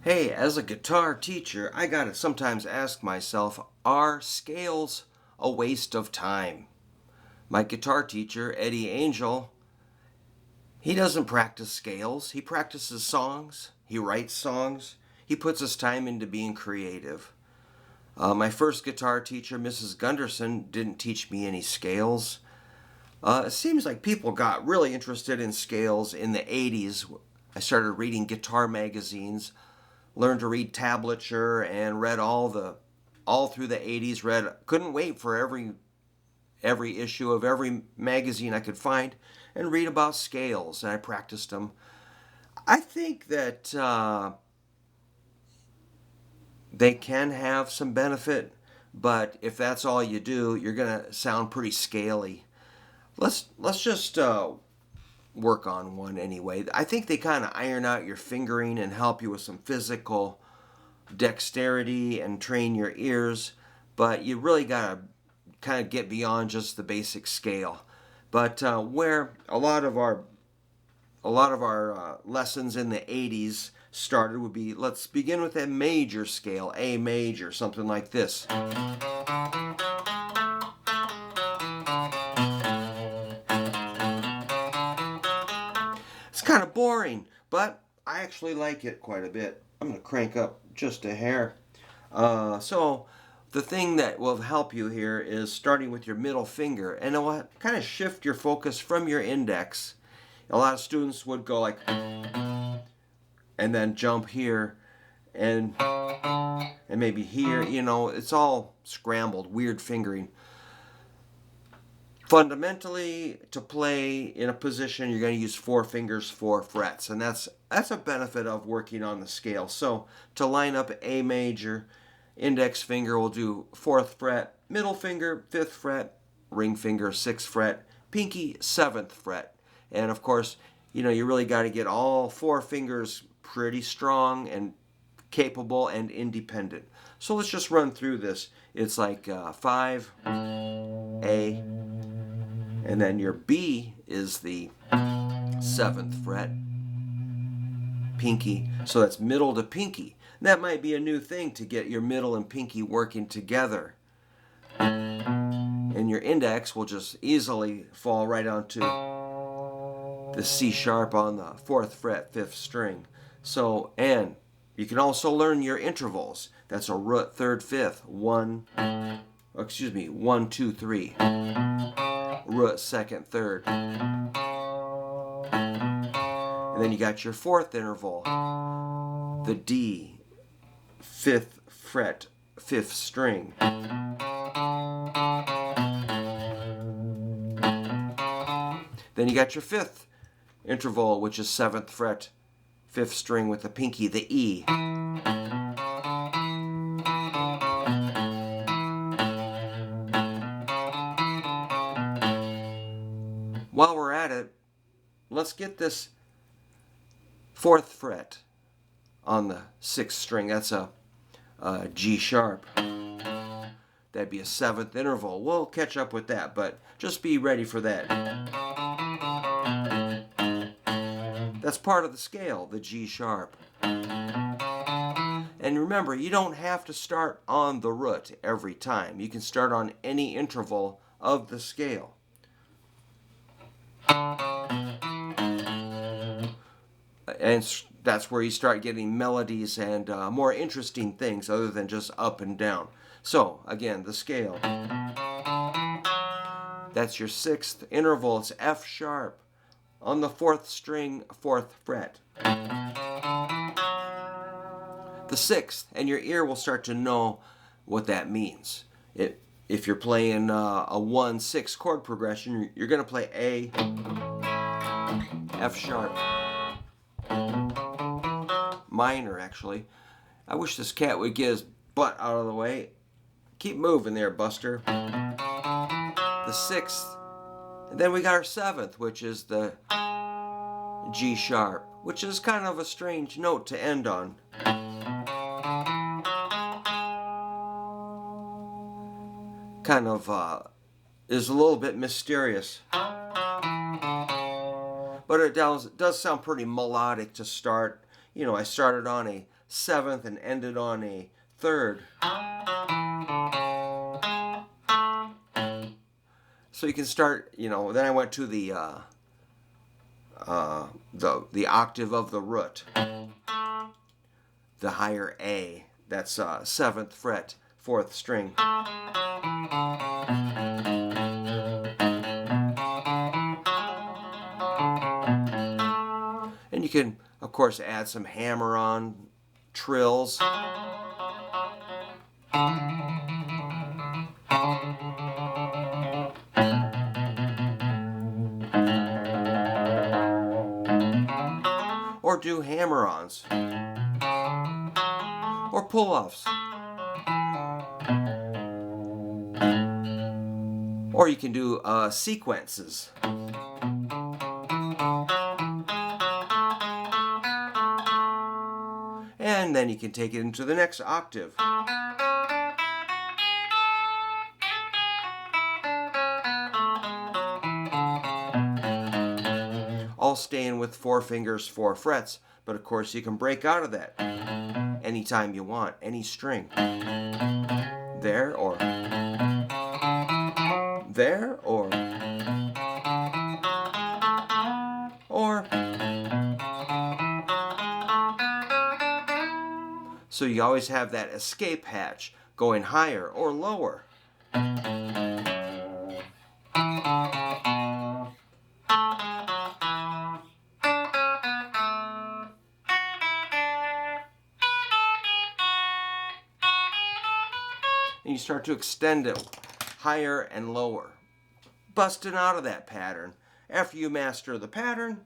Hey, as a guitar teacher, I gotta sometimes ask myself, are scales a waste of time? My guitar teacher, Eddie Angel, he doesn't practice scales. He practices songs. He writes songs. He puts his time into being creative. My first guitar teacher, Mrs. Gunderson, didn't teach me any scales. It seems like people got really interested in scales in the 80s. I started reading guitar magazines, learned to read tablature, and read all through the 80s. Couldn't wait for every issue of every magazine I could find and read about scales, and I practiced them. I think that they can have some benefit, but if that's all you do, you're gonna sound pretty scaly. Let's just work on one anyway. I think they kind of iron out your fingering and help you with some physical dexterity and train your ears, but you really got to kind of get beyond just the basic scale. But where a lot of our lessons in the 80s started would be, let's begin with a major scale, A major, something like this. It's kind of boring, but I actually like it quite a bit. I'm going to crank up just a hair. So the thing that will help you here is starting with your middle finger, and it will kind of shift your focus from your index. A lot of students would go like, and then jump here, and maybe here. It's all scrambled, weird fingering. Fundamentally, to play in a position, you're going to use 4 fingers, 4 frets, and that's a benefit of working on the scale. So to line up A major, index finger will do 4th fret, middle finger 5th fret, ring finger 6th fret, pinky 7th fret. And of course, you really got to get all 4 fingers pretty strong and capable and independent. So let's just run through this. It's like 5, A, and then your B is the 7th fret, pinky. So that's middle to pinky. That might be a new thing to get your middle and pinky working together. And your index will just easily fall right onto the C sharp on the 4th fret, 5th string. So, and you can also learn your intervals. That's a root 3rd, 5th, 1, 2, 3. Root 2nd, 3rd. And then you got your 4th interval, the D, 5th fret, 5th string. Then you got your 5th interval, which is 7th fret, 5th string with the pinky, the E. While we're at it, let's get this 4th fret on the 6th string. That's a G sharp. That'd be a 7th interval. We'll catch up with that, but just be ready for that. That's part of the scale, the G sharp. And remember, you don't have to start on the root every time. You can start on any interval of the scale. And that's where you start getting melodies and more interesting things other than just up and down. So, again, the scale. That's your 6th interval. It's F sharp on the 4th string, 4th fret. The 6th, and your ear will start to know what that means. If you're playing a 1-6 chord progression, you're going to play A, F sharp, minor actually. I wish this cat would get his butt out of the way. Keep moving there, Buster. The 6th, and then we got our 7th, which is the G sharp, which is kind of a strange note to end on. Kind of is a little bit mysterious, but it does sound pretty melodic to start. I started on a seventh and ended on a third. So you can start, then I went to the octave of the root, the higher A. That's 7th fret, 4th string. And you can, of course, add some hammer-on trills. Or do hammer-ons. Or pull-offs. Or you can do sequences. And then you can take it into the next octave. All staying with 4 fingers, 4 frets, but of course you can break out of that anytime you want, any string. There or there or so you always have that escape hatch going higher or lower. And you start to extend it higher and lower, busting out of that pattern. After you master the pattern,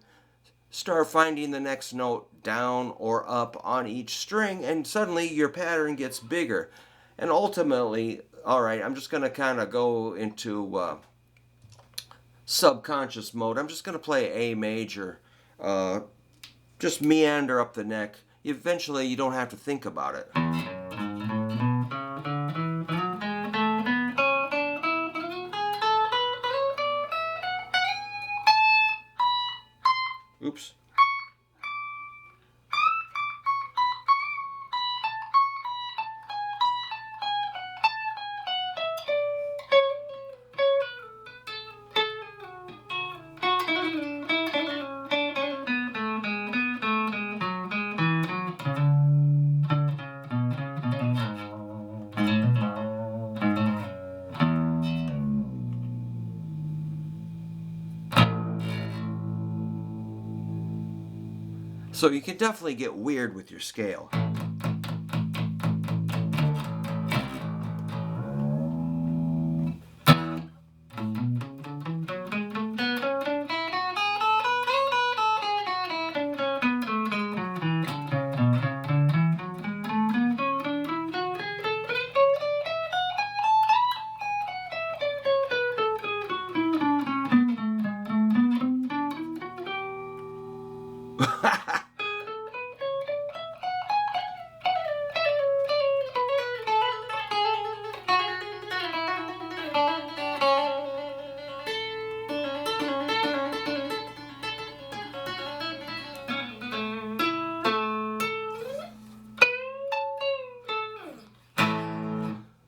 start finding the next note down or up on each string, and suddenly your pattern gets bigger. And ultimately, all right, I'm just going to kind of go into subconscious mode. I'm just going to play A major, just meander up the neck. Eventually, you don't have to think about it. Oops. So you can definitely get weird with your scale.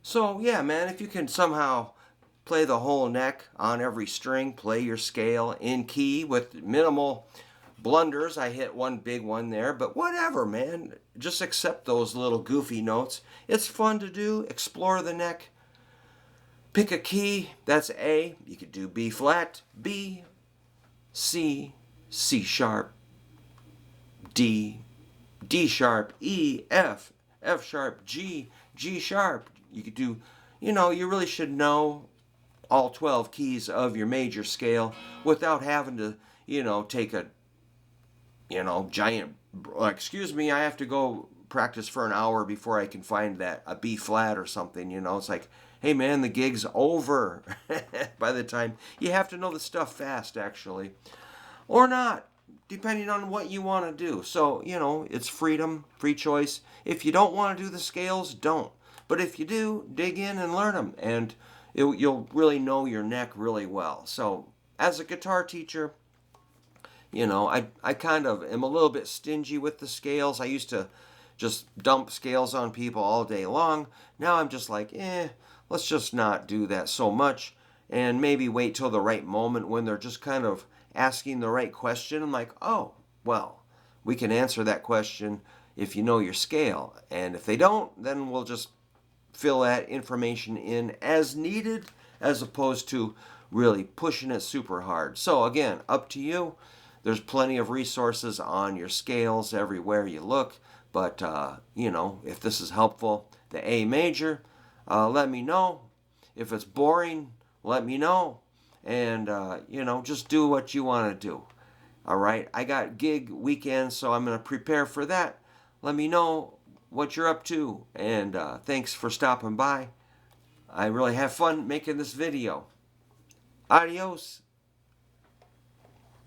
So yeah, man, if you can somehow play the whole neck on every string, play your scale in key with minimal blunders. I hit one big one there, but whatever, man. Just accept those little goofy notes. It's fun to do. Explore the neck. Pick a key. That's A. You could do B flat, B, C, C sharp, D, D sharp, E, F, F sharp, G, G sharp. You could do, you really should know all 12 keys of your major scale without having to, take a, giant, excuse me, I have to go practice for an hour before I can find a B flat or something, It's like, hey man, the gig's over by the time. You have to know the stuff fast, actually. Or not, depending on what you want to do. So, it's freedom, free choice. If you don't want to do the scales, don't. But if you do, dig in and learn them, and you'll really know your neck really well. So as a guitar teacher, I kind of am a little bit stingy with the scales. I used to just dump scales on people all day long. Now I'm just like, let's just not do that so much, and maybe wait till the right moment when they're just kind of asking the right question. I'm like, oh, well, we can answer that question if you know your scale. And if they don't, then we'll just fill that information in as needed, as opposed to really pushing it super hard. So again, up to you. There's plenty of resources on your scales everywhere you look. But, if this is helpful, the A major, let me know. If it's boring, let me know. And, just do what you want to do. All right, I got gig weekends, so I'm going to prepare for that. Let me know what you're up to, and thanks for stopping by. I really have fun making this video. Adios.